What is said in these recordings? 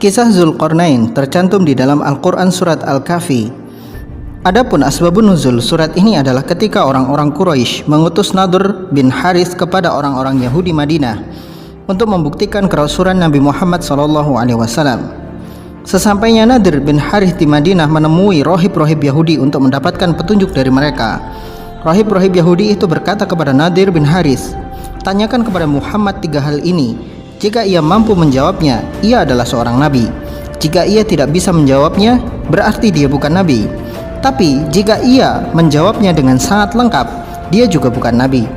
Kisah Zulkarnain tercantum di dalam Al-Quran surat Al-Kahfi. Adapun asbabun nuzul surat ini adalah ketika orang-orang Quraisy mengutus Nadhr bin Harith kepada orang-orang Yahudi Madinah untuk membuktikan kerasulan Nabi Muhammad SAW. Sesampainya Nadhr bin Harith di Madinah menemui rohib-rohib Yahudi untuk mendapatkan petunjuk dari mereka. Rohib-rohib Yahudi itu berkata kepada Nadhr bin Harith, "Tanyakan kepada Muhammad 3 hal ini. Jika ia mampu menjawabnya, ia adalah seorang nabi. Jika ia tidak bisa menjawabnya, berarti dia bukan nabi. Tapi jika ia menjawabnya dengan sangat lengkap, dia juga bukan nabi."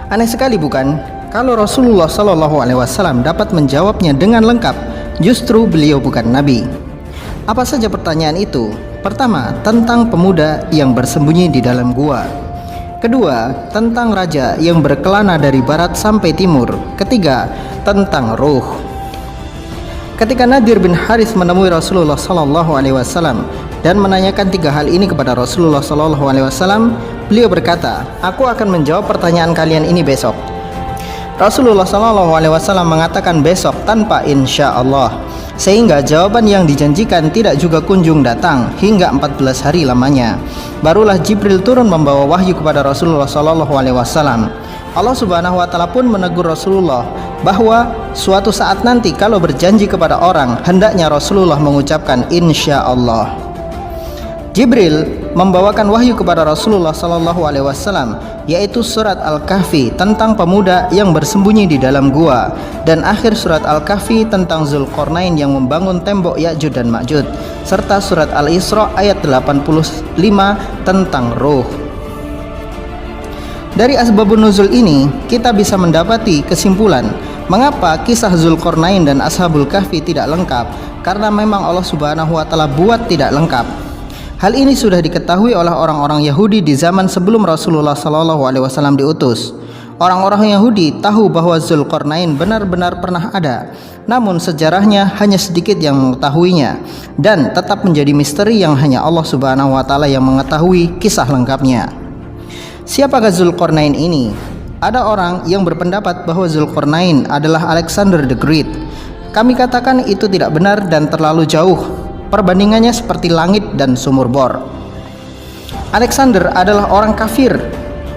Aneh sekali bukan? Kalau Rasulullah SAW dapat menjawabnya dengan lengkap, justru beliau bukan nabi. Apa saja pertanyaan itu? Pertama, tentang pemuda yang bersembunyi di dalam gua. Kedua, tentang raja yang berkelana dari barat sampai timur. Ketiga, tentang ruh. Ketika Nadhr bin Harith menemui Rasulullah SAW dan menanyakan 3 hal ini kepada Rasulullah SAW, beliau berkata, "Aku akan menjawab pertanyaan kalian ini besok." Rasulullah SAW mengatakan besok tanpa insya Allah, sehingga jawaban yang dijanjikan tidak juga kunjung datang hingga 14 hari lamanya. Barulah Jibril turun membawa wahyu kepada Rasulullah SAW. Allah Subhanahu wa Ta'ala pun menegur Rasulullah bahwa suatu saat nanti kalau berjanji kepada orang, hendaknya Rasulullah mengucapkan insya Allah. Jibril membawakan wahyu kepada Rasulullah SAW, yaitu surat Al-Kahfi tentang pemuda yang bersembunyi di dalam gua, dan akhir surat Al-Kahfi tentang Zulkarnain yang membangun tembok Ya'juj dan Ma'juj, serta surat Al-Isra ayat 85 tentang ruh. Dari asbabun nuzul ini kita bisa mendapati kesimpulan mengapa kisah Zulkarnain dan Ashabul Kahfi tidak lengkap, karena memang Allah Subhanahu wa Ta'ala buat tidak lengkap. Hal ini sudah diketahui oleh orang-orang Yahudi di zaman sebelum Rasulullah SAW diutus. Orang-orang Yahudi tahu bahwa Zulkarnain benar-benar pernah ada, namun sejarahnya hanya sedikit yang mengetahuinya, dan tetap menjadi misteri yang hanya Allah Subhanahu wa Ta'ala yang mengetahui kisah lengkapnya. Siapakah Zulkarnain ini? Ada orang yang berpendapat bahwa Zulkarnain adalah Alexander the Great. Kami katakan itu tidak benar dan terlalu jauh. Perbandingannya seperti langit dan sumur bor. Alexander adalah orang kafir,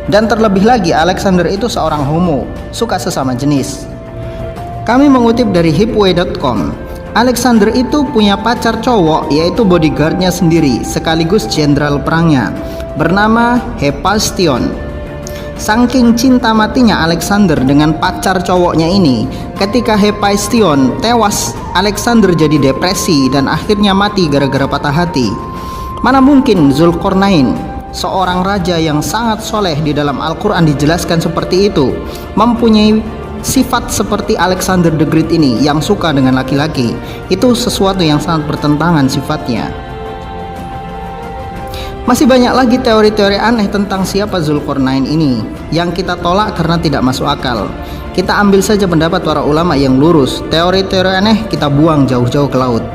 dan terlebih lagi Alexander itu seorang homo, suka sesama jenis. Kami mengutip dari hipway.com. Alexander itu punya pacar cowok, yaitu bodyguardnya sendiri sekaligus jenderal perangnya, bernama Hephaestion. Saking cinta matinya Alexander dengan pacar cowoknya ini, ketika Hephaestion tewas, Alexander jadi depresi dan akhirnya mati gara-gara patah hati. Mana mungkin Zulkarnain, seorang raja yang sangat soleh di dalam Al-Quran dijelaskan seperti itu, mempunyai sifat seperti Alexander the Great ini yang suka dengan laki-laki. Itu sesuatu yang sangat bertentangan sifatnya. Masih banyak lagi teori-teori aneh tentang siapa Zulkarnain ini yang kita tolak karena tidak masuk akal. Kita ambil saja pendapat para ulama yang lurus. Teori-teori aneh kita buang jauh-jauh ke laut.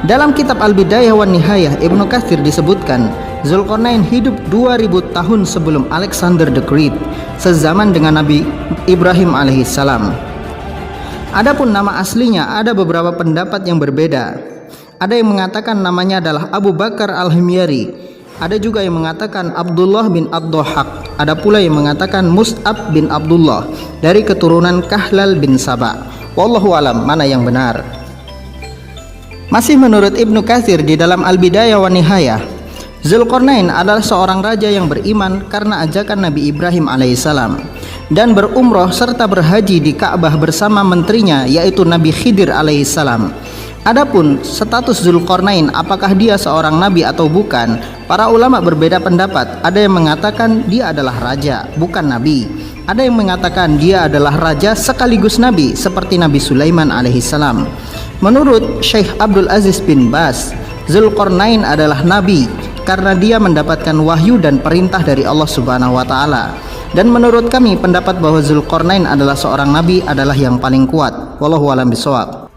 Dalam kitab Al-Bidayah wan Nihayah, Ibnu Katsir disebutkan Zulkarnain hidup 2000 tahun sebelum Alexander the Great, sezaman dengan Nabi Ibrahim alaihissalam. Adapun nama aslinya ada beberapa pendapat yang berbeda. Ada yang mengatakan namanya adalah Abu Bakar al-Himyari. Ada juga yang mengatakan Abdullah bin Ad-Dhahhak. Ada pula yang mengatakan Mus'ab bin Abdullah dari keturunan Kahlal bin Saba. Wallahu alam mana yang benar. Masih menurut Ibnu Katsir di dalam Al-Bidayah wan Nihayah, Zulkarnain adalah seorang raja yang beriman karena ajakan Nabi Ibrahim alaihissalam dan berumroh serta berhaji di Ka'bah bersama menterinya, yaitu Nabi Khidir alaihissalam. Adapun status Zulkarnain, apakah dia seorang nabi atau bukan, para ulama berbeda pendapat. Ada yang mengatakan dia adalah raja, bukan nabi. Ada yang mengatakan dia adalah raja sekaligus nabi, seperti Nabi Sulaiman alaihissalam. Menurut Syekh Abdul Aziz bin Baz, Zulkarnain adalah nabi karena dia mendapatkan wahyu dan perintah dari Allah Subhanahu wa Ta'ala. Dan menurut kami pendapat bahwa Zulkarnain adalah seorang nabi adalah yang paling kuat. Wallahu a'lam bishawab.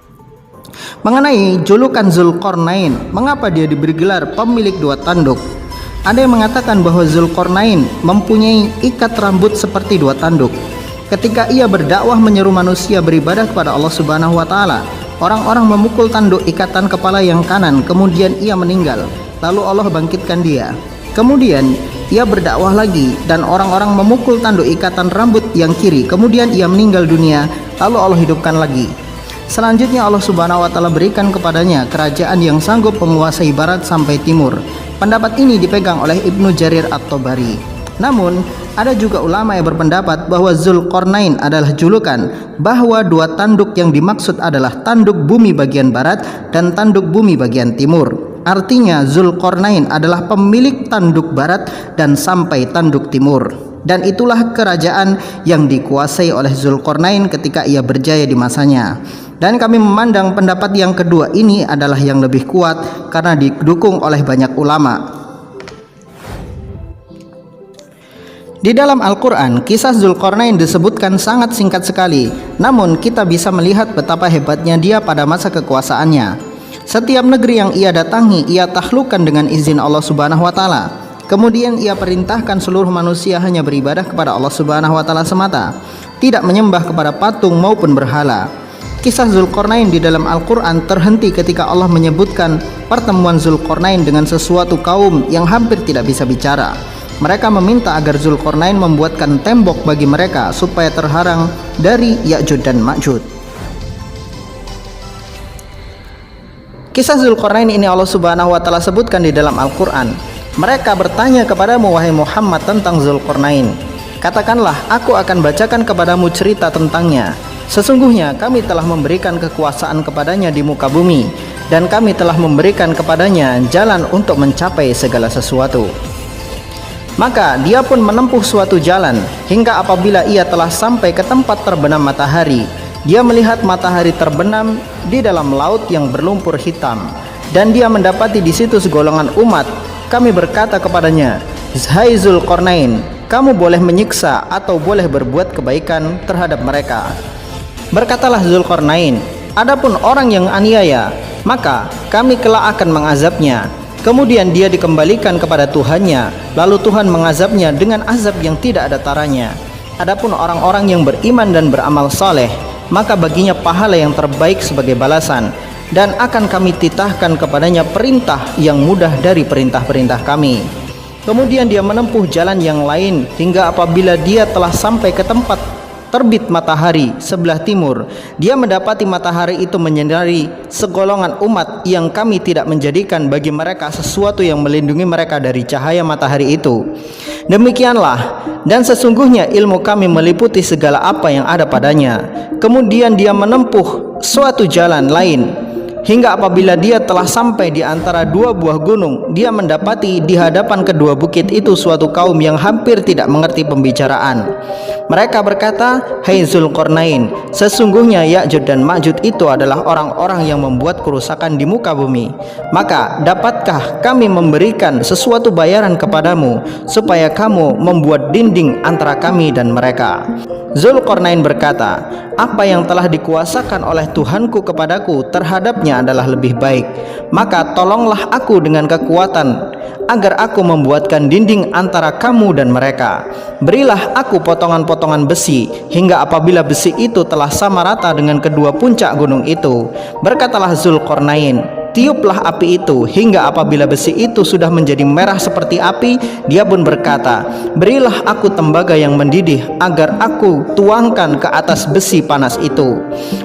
Mengenai julukan Zulkarnain, mengapa dia diberi gelar pemilik 2 tanduk? Ada yang mengatakan bahwa Zulkarnain mempunyai ikat rambut seperti 2 tanduk. Ketika ia berdakwah menyeru manusia beribadah kepada Allah Subhanahu wa taala, orang-orang memukul tanduk ikatan kepala yang kanan, kemudian ia meninggal. Lalu Allah bangkitkan dia. Kemudian ia berdakwah lagi dan orang-orang memukul tanduk ikatan rambut yang kiri, kemudian ia meninggal dunia. Lalu Allah hidupkan lagi. Selanjutnya Allah Subhanahu wa taala berikan kepadanya kerajaan yang sanggup menguasai barat sampai timur. Pendapat ini dipegang oleh Ibnu Jarir At-Tabari. Namun, ada juga ulama yang berpendapat bahwa Zulkarnain adalah julukan, bahwa dua tanduk yang dimaksud adalah tanduk bumi bagian barat dan tanduk bumi bagian timur. Artinya Zulkarnain adalah pemilik tanduk barat dan sampai tanduk timur. Dan itulah kerajaan yang dikuasai oleh Zulkarnain ketika ia berjaya di masanya. Dan kami memandang pendapat yang kedua ini adalah yang lebih kuat karena didukung oleh banyak ulama. Di dalam Al-Quran, kisah Zulkarnain disebutkan sangat singkat sekali. Namun kita bisa melihat betapa hebatnya dia pada masa kekuasaannya. Setiap negeri yang ia datangi, ia taklukkan dengan izin Allah Subhanahu wa taala. Kemudian ia perintahkan seluruh manusia hanya beribadah kepada Allah Subhanahu wa taala semata, tidak menyembah kepada patung maupun berhala. Kisah Zulkarnain di dalam Al-Quran terhenti ketika Allah menyebutkan pertemuan Zulkarnain dengan sesuatu kaum yang hampir tidak bisa bicara. Mereka meminta agar Zulkarnain membuatkan tembok bagi mereka supaya terhalang dari Ya'juj dan Ma'juj. Kisah Zulkarnain ini Allah Subhanahu wa taala sebutkan di dalam Al-Quran. Mereka bertanya kepadamu wahai Muhammad tentang Zulkarnain. Katakanlah, aku akan bacakan kepadamu cerita tentangnya. Sesungguhnya kami telah memberikan kekuasaan kepadanya di muka bumi, dan kami telah memberikan kepadanya jalan untuk mencapai segala sesuatu. Maka dia pun menempuh suatu jalan, hingga apabila ia telah sampai ke tempat terbenam matahari, dia melihat matahari terbenam di dalam laut yang berlumpur hitam, dan dia mendapati di situ segolongan umat. Kami berkata kepadanya, "Hai Zulkarnain, kamu boleh menyiksa atau boleh berbuat kebaikan terhadap mereka." Berkatalah Zulkarnain, adapun orang yang aniaya, maka kami kelak akan mengazabnya. Kemudian dia dikembalikan kepada Tuhannya, lalu Tuhan mengazabnya dengan azab yang tidak ada taranya. Adapun orang-orang yang beriman dan beramal saleh, maka baginya pahala yang terbaik sebagai balasan, dan akan kami titahkan kepadanya perintah yang mudah dari perintah-perintah kami. Kemudian dia menempuh jalan yang lain hingga apabila dia telah sampai ke tempat terbit matahari sebelah timur, dia mendapati matahari itu menyinari segolongan umat yang kami tidak menjadikan bagi mereka sesuatu yang melindungi mereka dari cahaya matahari itu. Demikianlah, dan sesungguhnya ilmu kami meliputi segala apa yang ada padanya. Kemudian dia menempuh suatu jalan lain hingga apabila dia telah sampai di antara dua buah gunung, dia mendapati di hadapan kedua bukit itu suatu kaum yang hampir tidak mengerti pembicaraan. Mereka berkata, "Hai Zulkarnain, sesungguhnya Ya'juj dan Ma'juj itu adalah orang-orang yang membuat kerusakan di muka bumi. Maka dapatkah kami memberikan sesuatu bayaran kepadamu supaya kamu membuat dinding antara kami dan mereka?" Zulkarnain berkata, "Apa yang telah dikuasakan oleh Tuhanku kepadaku terhadapnya adalah lebih baik. Maka tolonglah aku dengan kekuatan agar aku membuatkan dinding antara kamu dan mereka. Berilah aku potongan-potongan besi hingga apabila besi itu telah sama rata dengan kedua puncak gunung itu." Berkatalah Zulkarnain, "Tiuplah api itu hingga apabila besi itu sudah menjadi merah seperti api." Dia pun berkata, "Berilah aku tembaga yang mendidih agar aku tuangkan ke atas besi panas itu."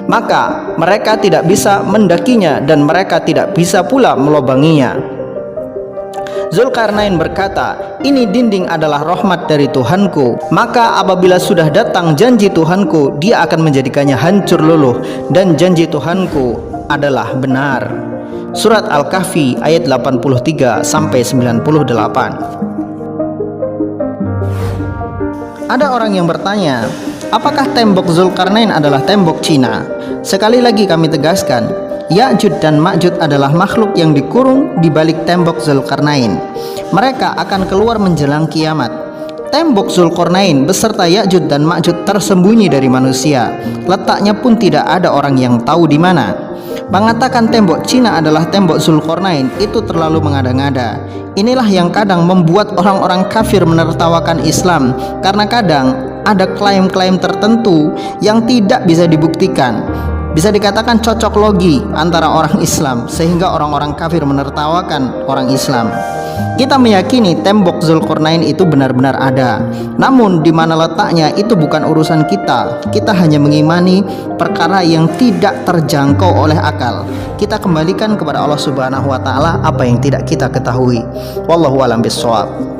Maka mereka tidak bisa mendakinya dan mereka tidak bisa pula melobanginya. Zulkarnain berkata, "Ini dinding adalah rahmat dari Tuhanku. Maka apabila sudah datang janji Tuhanku, dia akan menjadikannya hancur luluh, dan janji Tuhanku adalah benar." Surat Al-Kahfi ayat 83-98. Ada orang yang bertanya, apakah tembok Zulkarnain adalah tembok Cina? Sekali lagi kami tegaskan, Ya'juj dan Ma'juj adalah makhluk yang dikurung di balik tembok Zulkarnain. Mereka akan keluar menjelang kiamat. Tembok Zulkarnain beserta Ya'juj dan Ma'juj tersembunyi dari manusia. Letaknya pun tidak ada orang yang tahu di mana. Mengatakan tembok Cina adalah tembok Zulkarnain itu terlalu mengada-ngada. Inilah yang kadang membuat orang-orang kafir menertawakan Islam, karena kadang ada klaim-klaim tertentu yang tidak bisa dibuktikan. Bisa dikatakan cocok logi antara orang Islam, sehingga orang-orang kafir menertawakan orang Islam. Kita meyakini tembok Zulkarnain itu benar-benar ada. Namun di mana letaknya itu bukan urusan kita. Kita hanya mengimani perkara yang tidak terjangkau oleh akal. Kita kembalikan kepada Allah Subhanahu wa taala apa yang tidak kita ketahui. Wallahu a'lam bishawab.